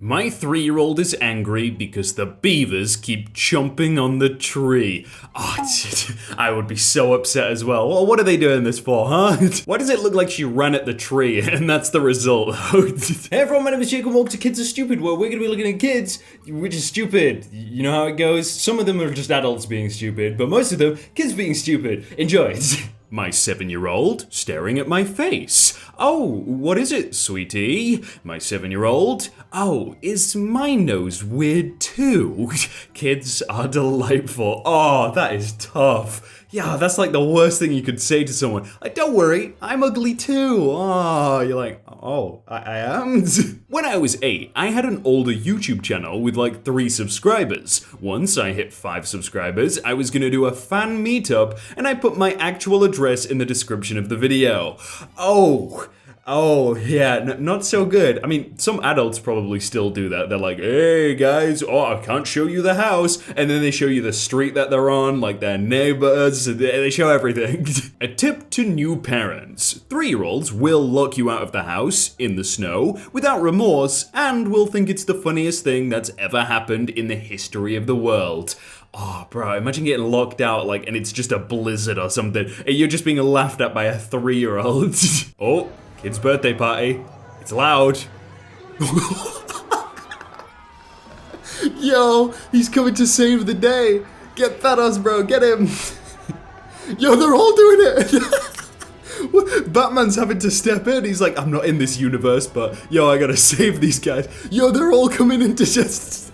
My 3-year-old is angry because the beavers keep chomping on the tree. Oh, I would be so upset as well. Well, what are they doing this for, huh? Why does it look like she ran at the tree and that's the result? Hey everyone, my name is Jake and welcome to Kids Are Stupid, where we're going to be looking at kids, which is stupid. You know how it goes? Some of them are just adults being stupid, but most of them, kids being stupid. Enjoy. My 7-year-old staring at my face. Oh, what is it, sweetie? My 7-year-old. Oh, is my nose weird too? Kids are delightful. Oh, that is tough. Yeah, that's like the worst thing you could say to someone. Like, don't worry, I'm ugly too. Oh, you're like, oh, I am? When I was 8, I had an older YouTube channel with like 3 subscribers. Once I hit 5 subscribers, I was gonna do a fan meetup and I put my actual address in the description of the video. Oh, yeah, not so good. I mean, some adults probably still do that. They're like, hey guys, oh, I can't show you the house. And then they show you the street that they're on, like their neighbors, they show everything. A tip to new parents. 3-year-olds will lock you out of the house, in the snow, without remorse, and will think it's the funniest thing that's ever happened in the history of the world. Oh, bro, imagine getting locked out, like, and it's just a blizzard or something, and you're just being laughed at by a 3-year-old. Oh. Kid's birthday party. It's loud. Yo, he's coming to save the day. Get Thanos, bro, get him. Yo, they're all doing it. Batman's having to step in. He's like, I'm not in this universe, but yo, I gotta save these guys. Yo, they're all coming in to just...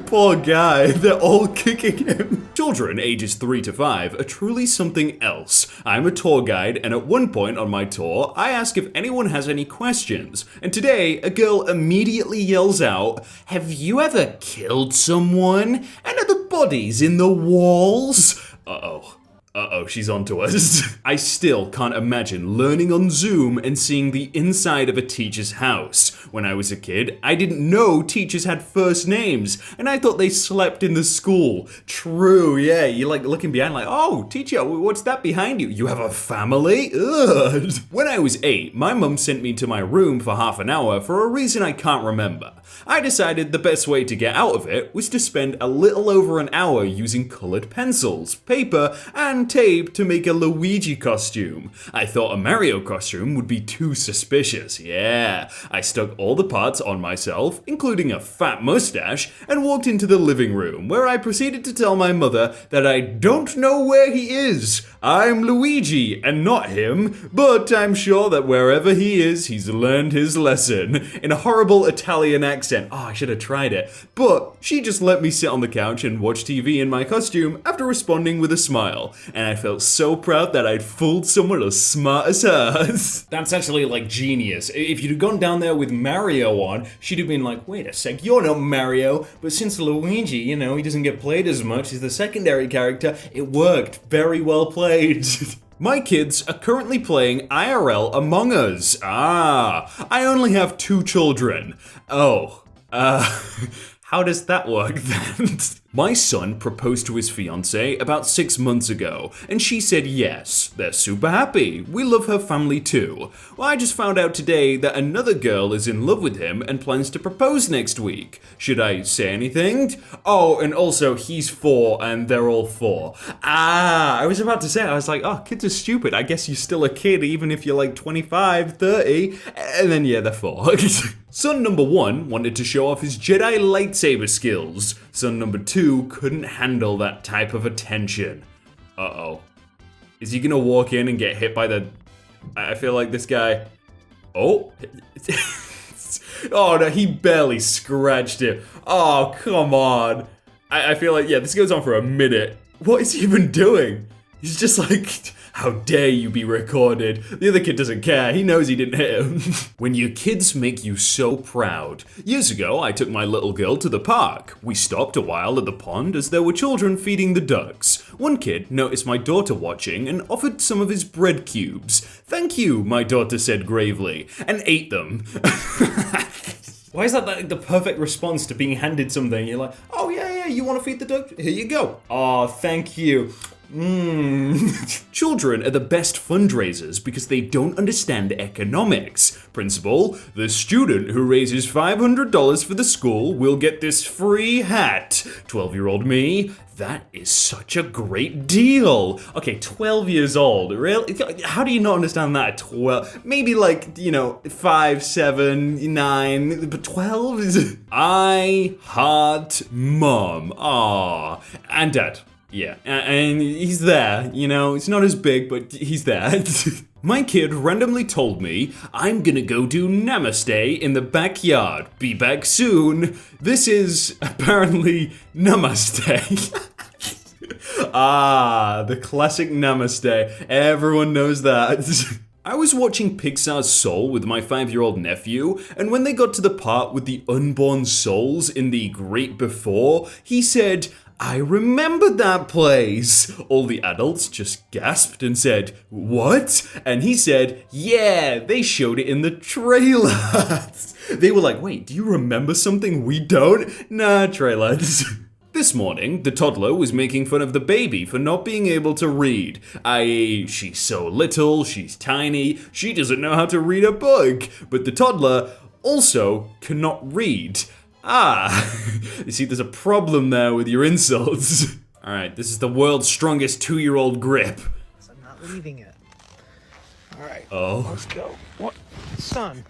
Poor guy, they're all kicking him. Children ages 3 to 5 are truly something else. I'm a tour guide, and at one point on my tour, I ask if anyone has any questions. And today, a girl immediately yells out, have you ever killed someone? And are the bodies in the walls? Uh-oh, she's onto us. I still can't imagine learning on Zoom and seeing the inside of a teacher's house. When I was a kid, I didn't know teachers had first names, and I thought they slept in the school. True, yeah, you're like looking behind like, oh, teacher, what's that behind you? You have a family? Ugh. When I was 8, my mum sent me to my room for half an hour for a reason I can't remember. I decided the best way to get out of it was to spend a little over an hour using colored pencils, paper, and tape to make a Luigi costume. I thought a Mario costume would be too suspicious, yeah. I stuck all the parts on myself, including a fat mustache, and walked into the living room, where I proceeded to tell my mother that I don't know where he is. I'm Luigi, and not him, but I'm sure that wherever he is, he's learned his lesson. In a horrible Italian accent. Oh, I should have tried it. But she just let me sit on the couch and watch TV in my costume after responding with a smile. And I felt so proud that I'd fooled someone as smart as her. That's actually like genius. If you'd have gone down there with Mario on, she'd have been like, wait a sec, you're not Mario. But since Luigi, you know, he doesn't get played as much as the secondary character, it worked. Very well played. My kids are currently playing IRL Among Us. I only have 2 children. How does that work then? My son proposed to his fiancée about 6 months ago, and she said yes. They're super happy. We love her family too. Well, I just found out today that another girl is in love with him and plans to propose next week. Should I say anything? Oh, and also he's 4 and they're all 4. I was about to say, I was like, oh, kids are stupid. I guess you're still a kid even if you're like 25, 30, and then yeah, they're 4. Son number 1 wanted to show off his Jedi lightsaber skills. Son number 2 couldn't handle that type of attention. Uh-oh. Is he gonna walk in and get hit by the... I feel like this guy... Oh. Oh no, he barely scratched him. Oh, come on. I feel like, yeah, this goes on for a minute. What is he even doing? He's just like... How dare you be recorded? The other kid doesn't care, he knows he didn't hit him. When your kids make you so proud. Years ago, I took my little girl to the park. We stopped a while at the pond as there were children feeding the ducks. One kid noticed my daughter watching and offered some of his bread cubes. Thank you, my daughter said gravely, and ate them. Why is that like the perfect response to being handed something? You're like, oh yeah, you want to feed the duck? Here you go. Oh, thank you. Children are the best fundraisers because they don't understand economics. Principal, the student who raises $500 for the school will get this free hat. 12-year-old me, that is such a great deal. Okay, 12 years old, really? How do you not understand that at 12? Maybe like, 5, 7, 9, but 12 is... I heart mom. Aww. And dad. Yeah, and he's there, it's not as big, but he's there. My kid randomly told me, I'm gonna go do namaste in the backyard. Be back soon. This is apparently namaste. The classic namaste. Everyone knows that. I was watching Pixar's Soul with my 5-year-old nephew, and when they got to the part with the unborn souls in the Great Before, he said, I remember that place. All the adults just gasped and said, what? And he said, yeah, they showed it in the trailer. They were like, wait, do you remember something we don't? Nah, trailer. This morning, the toddler was making fun of the baby for not being able to read, i.e., she's so little, she's tiny, she doesn't know how to read a book, but the toddler also cannot read. You see, there's a problem there with your insults. Alright, this is the world's strongest 2-year-old grip. I'm not leaving it. Alright, let's go. What? Son?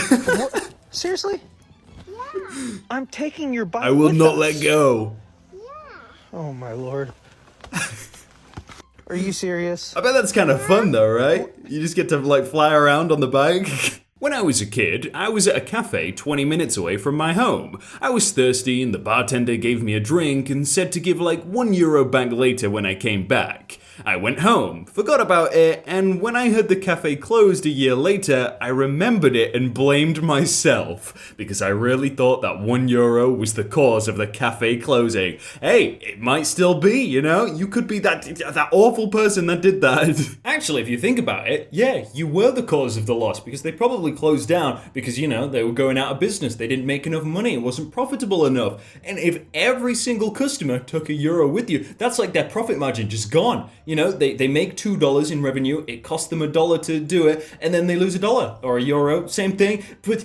What? Seriously? Yeah. I'm taking your bike. I will not let go. Yeah. Oh my lord. Are you serious? I bet that's kind of fun though, right? You just get to fly around on the bike. When I was a kid, I was at a cafe 20 minutes away from my home. I was thirsty and the bartender gave me a drink and said to give €1 back later when I came back. I went home, forgot about it, and when I heard the cafe closed a year later, I remembered it and blamed myself, because I really thought that €1 was the cause of the cafe closing. Hey, it might still be, you could be that awful person that did that. Actually, if you think about it, yeah, you were the cause of the loss, because they probably closed down because, they were going out of business, they didn't make enough money, it wasn't profitable enough. And if every single customer took €1 with you, that's like their profit margin just gone. They make $2 in revenue, it costs them $1 to do it, and then they lose $1 or €1, same thing. But,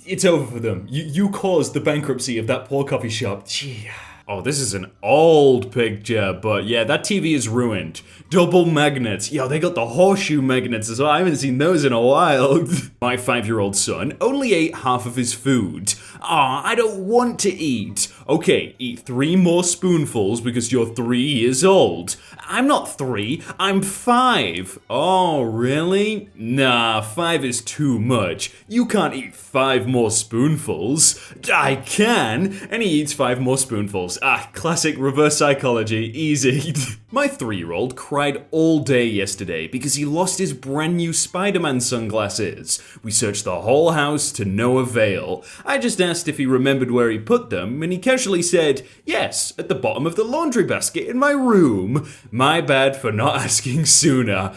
it's over for them. You caused the bankruptcy of that poor coffee shop. Gee. Oh, this is an old picture, but yeah, that TV is ruined. Double magnets. Yo, they got the horseshoe magnets as well. I haven't seen those in a while. My 5-year-old son only ate half of his food. I don't want to eat. Okay, eat 3 more spoonfuls because you're 3 years old. I'm not 3, I'm 5. Oh, really? Nah, 5 is too much. You can't eat 5 more spoonfuls. I can, and he eats 5 more spoonfuls. Classic reverse psychology, easy. My 3-year-old cried all day yesterday because he lost his brand new Spider-Man sunglasses. We searched the whole house to no avail. I just asked if he remembered where he put them, and he casually said, yes, at the bottom of the laundry basket in my room. My bad for not asking sooner.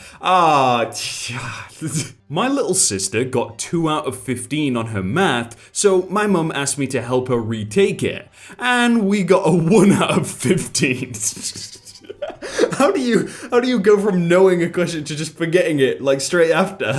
My little sister got 2 out of 15 on her math, so my mum asked me to help her retake it. And we got a 1 out of 15. How do you go from knowing a question to just forgetting it straight after?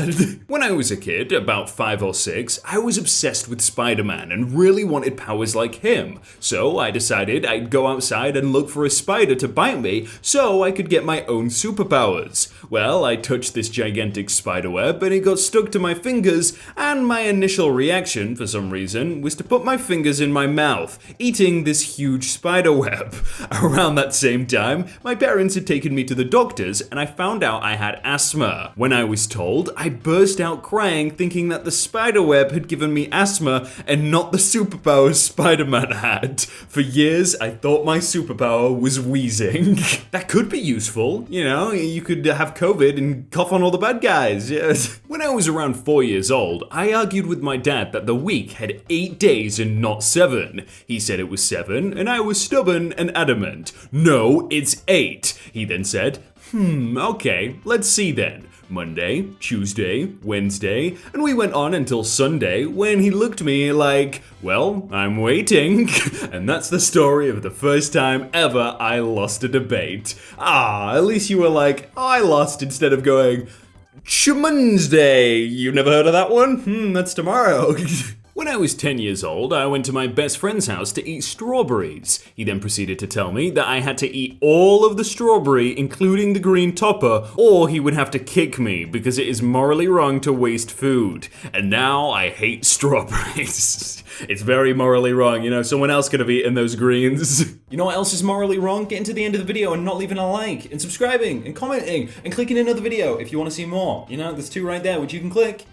When I was a kid, about 5 or 6, I was obsessed with Spider-Man and really wanted powers like him. So I decided I'd go outside and look for a spider to bite me so I could get my own superpowers. Well, I touched this gigantic spiderweb and it got stuck to my fingers, and my initial reaction, for some reason, was to put my fingers in my mouth, eating this huge spiderweb. Around that same time, my parents had taken me to the doctors and I found out I had asthma. When I was told, I burst out crying thinking that the spiderweb had given me asthma and not the superpowers Spider-Man had. For years, I thought my superpower was wheezing. That could be useful, you could have COVID and cough on all the bad guys. Yes. When I was around 4 years old, I argued with my dad that the week had 8 days and not 7. He said it was 7 and I was stubborn and adamant. No, it's 8. He then said, okay, let's see then. Monday, Tuesday, Wednesday, and we went on until Sunday when he looked at me like, well, I'm waiting. And that's the story of the first time ever I lost a debate. At least you were like, oh, I lost, instead of going, Monday. You never heard of that one? That's tomorrow. When I was 10 years old, I went to my best friend's house to eat strawberries. He then proceeded to tell me that I had to eat all of the strawberry, including the green topper, or he would have to kick me because it is morally wrong to waste food. And now I hate strawberries. It's very morally wrong, you know, someone else could have eaten those greens. You know what else is morally wrong? Getting to the end of the video and not leaving a like, and subscribing, and commenting, and clicking another video if you want to see more. You know, there's 2 right there which you can click.